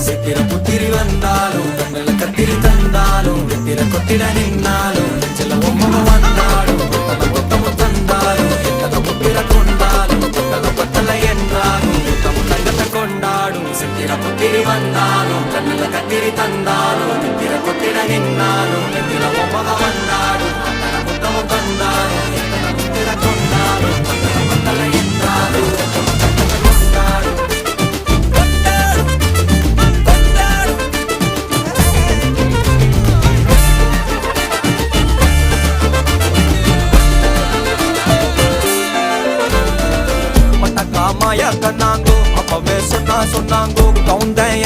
சித்திர புத்திரி வந்தாலும் கண்ணுல கத்திரி தந்தாலும் வெத்திர கொத்திட நின்னாலும் நெஞ்சில ஒம்மக வந்தாலும் கொத்தமும் தந்தாலும் எத்தனை புத்திர கொண்டாலும் கொத்தல கொத்தல என்றாலும் கொத்தமும் தங்கத்தை கொண்டாடும் சித்திர புத்திரி வந்தாலும் கண்ணுல கத்திரி தந்தாலும் வெத்திர கொத்திட நின்னாலும் நெஞ்சில ஒம்மக வந்தாலும் கொத்தமும் தந்தாலும் எத்தனை புத்திர கொண்டாலும் கொத்தல கொத்தல என்றாலும் மாயா கண்ணாங்கோ அப்பவே சொன்னாங்கோ கவுந்தன்